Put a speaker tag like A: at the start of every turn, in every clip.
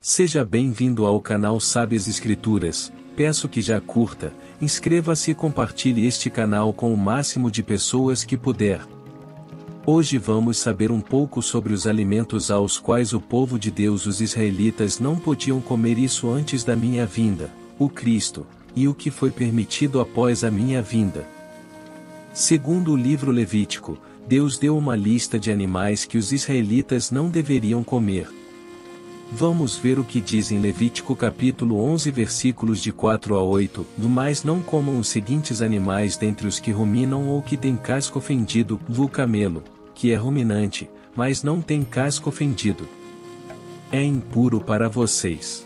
A: Seja bem-vindo ao canal Sábias Escrituras. Peço que já curta, inscreva-se e compartilhe este canal com o máximo de pessoas que puder. Hoje vamos saber um pouco sobre os alimentos aos quais o povo de Deus, os israelitas, não podiam comer isso antes da minha vinda, o Cristo, e o que foi permitido após a minha vinda. Segundo o livro Levítico, Deus deu uma lista de animais que os israelitas não deveriam comer. Vamos ver o que diz em Levítico capítulo 11 versículos de 4 a 8, do mais não comam os seguintes animais dentre os que ruminam ou que têm casco fendido, o camelo, que é ruminante, mas não tem casco fendido. É impuro para vocês.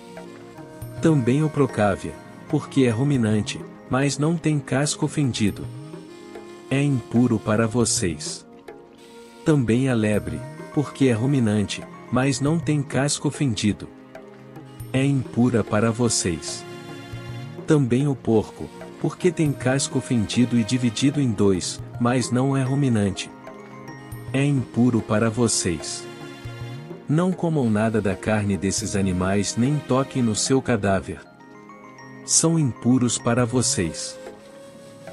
A: Também o procávia, porque é ruminante, mas não tem casco fendido. É impuro para vocês. Também a lebre, porque é ruminante, mas não tem casco fendido. É impura para vocês. Também o porco, porque tem casco fendido e dividido em dois, mas não é ruminante. É impuro para vocês. Não comam nada da carne desses animais nem toquem no seu cadáver. São impuros para vocês.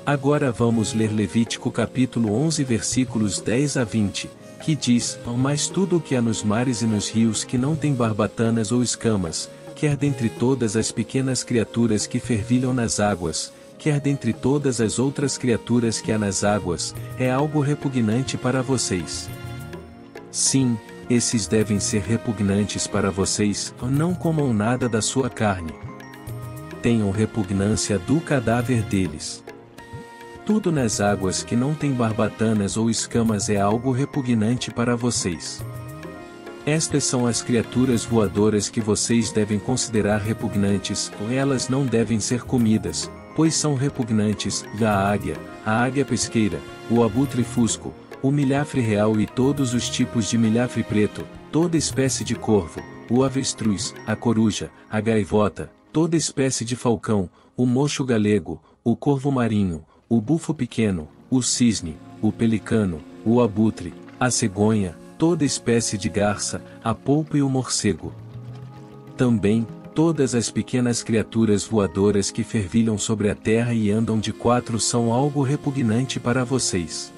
A: Agora vamos ler Levítico capítulo 11 versículos 10 a 20. Que diz, mas tudo o que há nos mares e nos rios que não tem barbatanas ou escamas, quer dentre todas as pequenas criaturas que fervilham nas águas, quer dentre todas as outras criaturas que há nas águas, é algo repugnante para vocês. Sim, esses devem ser repugnantes para vocês, não comam nada da sua carne. Tenham repugnância do cadáver deles. Tudo nas águas que não tem barbatanas ou escamas é algo repugnante para vocês. Estas são as criaturas voadoras que vocês devem considerar repugnantes, elas não devem ser comidas, pois são repugnantes, a águia pesqueira, o abutre fusco, o milhafre real e todos os tipos de milhafre preto, toda espécie de corvo, o avestruz, a coruja, a gaivota, toda espécie de falcão, o mocho galego, o corvo marinho, o bufo pequeno, o cisne, o pelicano, o abutre, a cegonha, toda espécie de garça, a polpa e o morcego. Também, todas as pequenas criaturas voadoras que fervilham sobre a terra e andam de quatro são algo repugnante para vocês.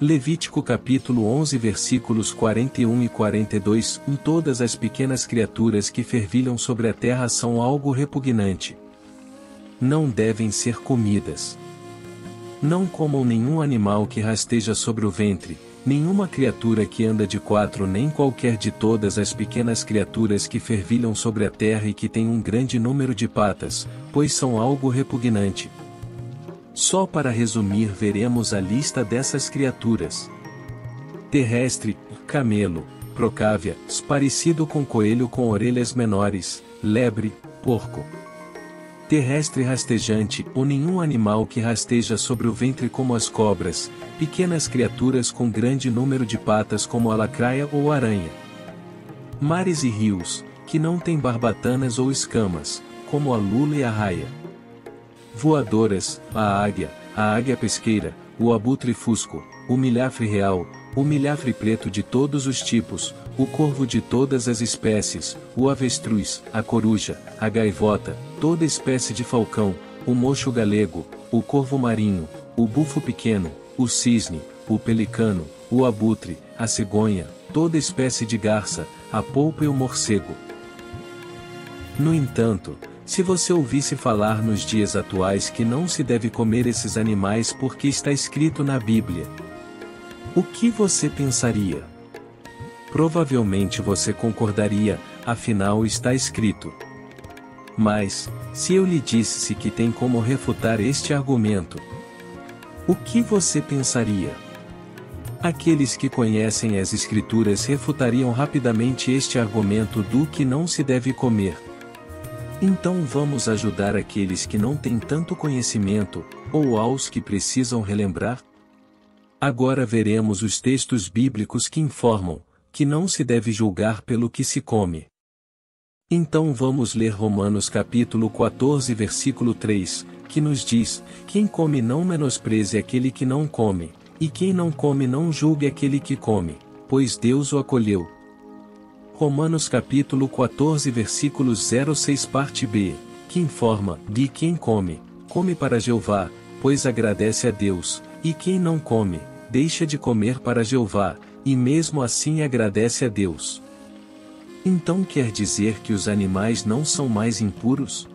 A: Levítico capítulo 11 versículos 41 e 42. Todas as pequenas criaturas que fervilham sobre a terra são algo repugnante. Não devem ser comidas. Não comam nenhum animal que rasteja sobre o ventre, nenhuma criatura que anda de quatro nem qualquer de todas as pequenas criaturas que fervilham sobre a terra e que têm um grande número de patas, pois são algo repugnante. Só para resumir veremos a lista dessas criaturas. Terrestre, camelo, procávia, parecido com coelho com orelhas menores, lebre, porco. Terrestre rastejante, ou nenhum animal que rasteja sobre o ventre como as cobras, pequenas criaturas com grande número de patas como a lacraia ou aranha. Mares e rios, que não têm barbatanas ou escamas, como a lula e a raia. Voadoras, a águia pesqueira, o abutre fusco, o milhafre real, o milhafre preto de todos os tipos, o corvo de todas as espécies, o avestruz, a coruja, a gaivota, toda espécie de falcão, o mocho galego, o corvo marinho, o bufo pequeno, o cisne, o pelicano, o abutre, a cegonha, toda espécie de garça, a polpa e o morcego. No entanto, se você ouvisse falar nos dias atuais que não se deve comer esses animais porque está escrito na Bíblia, o que você pensaria? Provavelmente você concordaria, afinal está escrito. Mas, se eu lhe disse que tem como refutar este argumento, o que você pensaria? Aqueles que conhecem as Escrituras refutariam rapidamente este argumento do que não se deve comer. Então vamos ajudar aqueles que não têm tanto conhecimento, ou aos que precisam relembrar? Agora veremos os textos bíblicos que informam que não se deve julgar pelo que se come. Então vamos ler Romanos capítulo 14 versículo 3, que nos diz, quem come não menospreze aquele que não come, e quem não come não julgue aquele que come, pois Deus o acolheu. Romanos capítulo 14 versículos 06 parte B, que informa, de quem come, come para Jeová, pois agradece a Deus, e quem não come, deixa de comer para Jeová, e mesmo assim agradece a Deus. Então quer dizer que os animais não são mais impuros?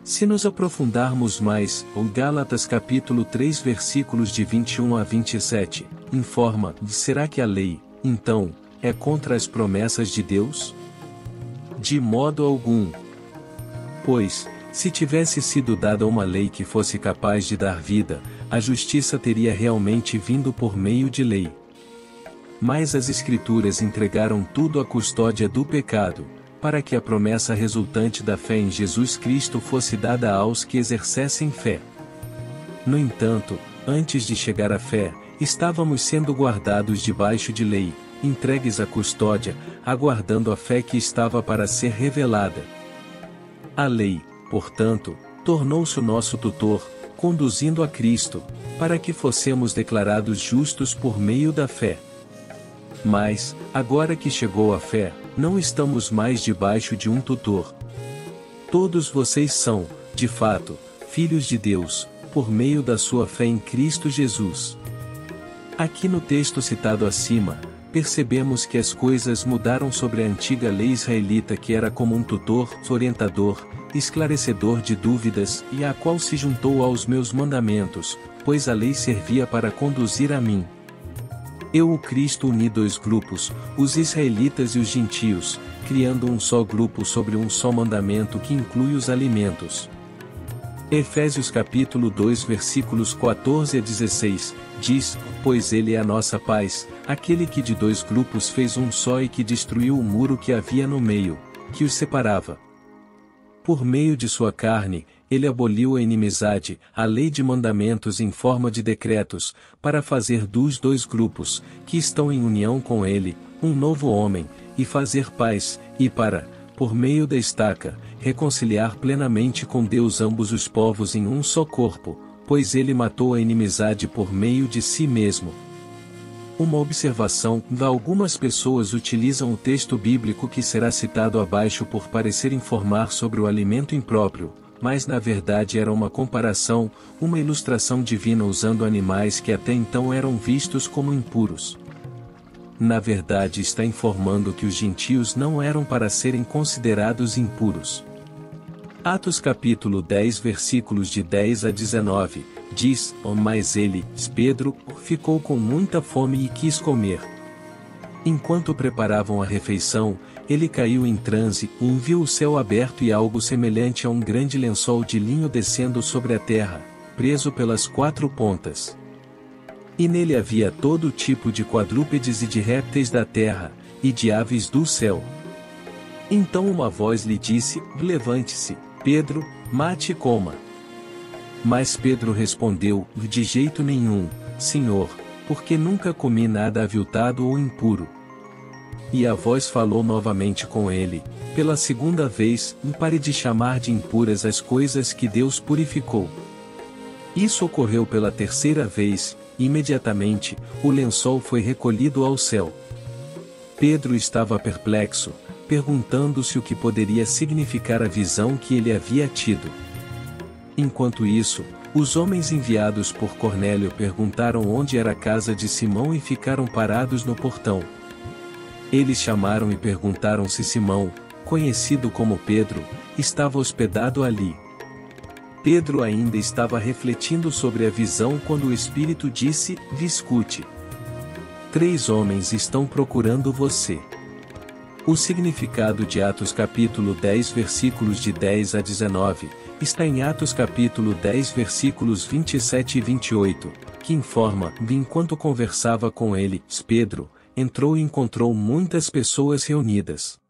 A: Se nos aprofundarmos mais, o Gálatas capítulo 3 versículos de 21 a 27, informa, será que a lei, então, é contra as promessas de Deus? De modo algum. Pois, se tivesse sido dada uma lei que fosse capaz de dar vida, a justiça teria realmente vindo por meio de lei. Mas as Escrituras entregaram tudo à custódia do pecado, para que a promessa resultante da fé em Jesus Cristo fosse dada aos que exercessem fé. No entanto, antes de chegar à fé, estávamos sendo guardados debaixo de lei, entregues à custódia, aguardando a fé que estava para ser revelada. A lei, portanto, tornou-se o nosso tutor, conduzindo a Cristo, para que fossemos declarados justos por meio da fé. Mas, agora que chegou a fé, não estamos mais debaixo de um tutor. Todos vocês são, de fato, filhos de Deus, por meio da sua fé em Cristo Jesus. Aqui no texto citado acima, percebemos que as coisas mudaram sobre a antiga lei israelita que era como um tutor, orientador, esclarecedor de dúvidas, e a qual se juntou aos meus mandamentos, pois a lei servia para conduzir a mim. Eu o Cristo uni dois grupos, os israelitas e os gentios, criando um só grupo sobre um só mandamento que inclui os alimentos. Efésios capítulo 2 versículos 14 a 16, diz, pois ele é a nossa paz, aquele que de dois grupos fez um só e que destruiu o muro que havia no meio, que os separava. Por meio de sua carne, ele aboliu a inimizade, a lei de mandamentos em forma de decretos, para fazer dos dois grupos, que estão em união com ele, um novo homem, e fazer paz, e para, por meio da estaca, reconciliar plenamente com Deus ambos os povos em um só corpo, pois ele matou a inimizade por meio de si mesmo. Uma observação: algumas pessoas utilizam o texto bíblico que será citado abaixo por parecer informar sobre o alimento impróprio, mas na verdade era uma comparação, uma ilustração divina usando animais que até então eram vistos como impuros. Na verdade está informando que os gentios não eram para serem considerados impuros. Atos capítulo 10 versículos de 10 a 19, diz, mas ele, Pedro, ficou com muita fome e quis comer. Enquanto preparavam a refeição, ele caiu em transe, e viu o céu aberto e algo semelhante a um grande lençol de linho descendo sobre a terra, preso pelas quatro pontas. E nele havia todo tipo de quadrúpedes e de répteis da terra, e de aves do céu. Então uma voz lhe disse, levante-se, Pedro, mate e coma. Mas Pedro respondeu, de jeito nenhum, Senhor, porque nunca comi nada aviltado ou impuro. E a voz falou novamente com ele, pela segunda vez, pare de chamar de impuras as coisas que Deus purificou. Isso ocorreu pela terceira vez, e imediatamente, o lençol foi recolhido ao céu. Pedro estava perplexo, perguntando-se o que poderia significar a visão que ele havia tido. Enquanto isso, os homens enviados por Cornélio perguntaram onde era a casa de Simão e ficaram parados no portão. Eles chamaram e perguntaram se Simão, conhecido como Pedro, estava hospedado ali. Pedro ainda estava refletindo sobre a visão quando o Espírito disse, escute. 3 homens estão procurando você. O significado de Atos capítulo 10 versículos de 10 a 19, está em Atos capítulo 10 versículos 27 e 28, que informa, enquanto conversava com ele, Pedro, entrou e encontrou muitas pessoas reunidas.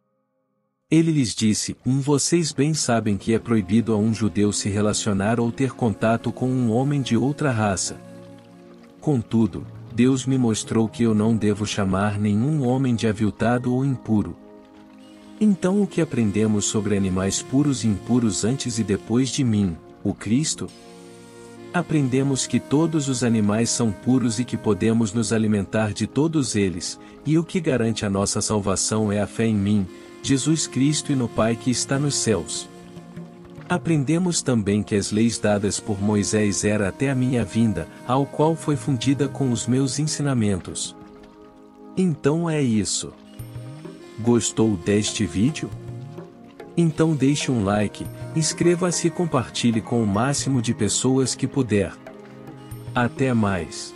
A: Ele lhes disse, vocês bem sabem que é proibido a um judeu se relacionar ou ter contato com um homem de outra raça. Contudo, Deus me mostrou que eu não devo chamar nenhum homem de aviltado ou impuro. Então o que aprendemos sobre animais puros e impuros antes e depois de mim, o Cristo? Aprendemos que todos os animais são puros e que podemos nos alimentar de todos eles, e o que garante a nossa salvação é a fé em mim, Jesus Cristo, e no Pai que está nos céus. Aprendemos também que as leis dadas por Moisés eram até a minha vinda, ao qual foi fundida com os meus ensinamentos. Então é isso. Gostou deste vídeo? Então deixe um like, inscreva-se e compartilhe com o máximo de pessoas que puder. Até mais.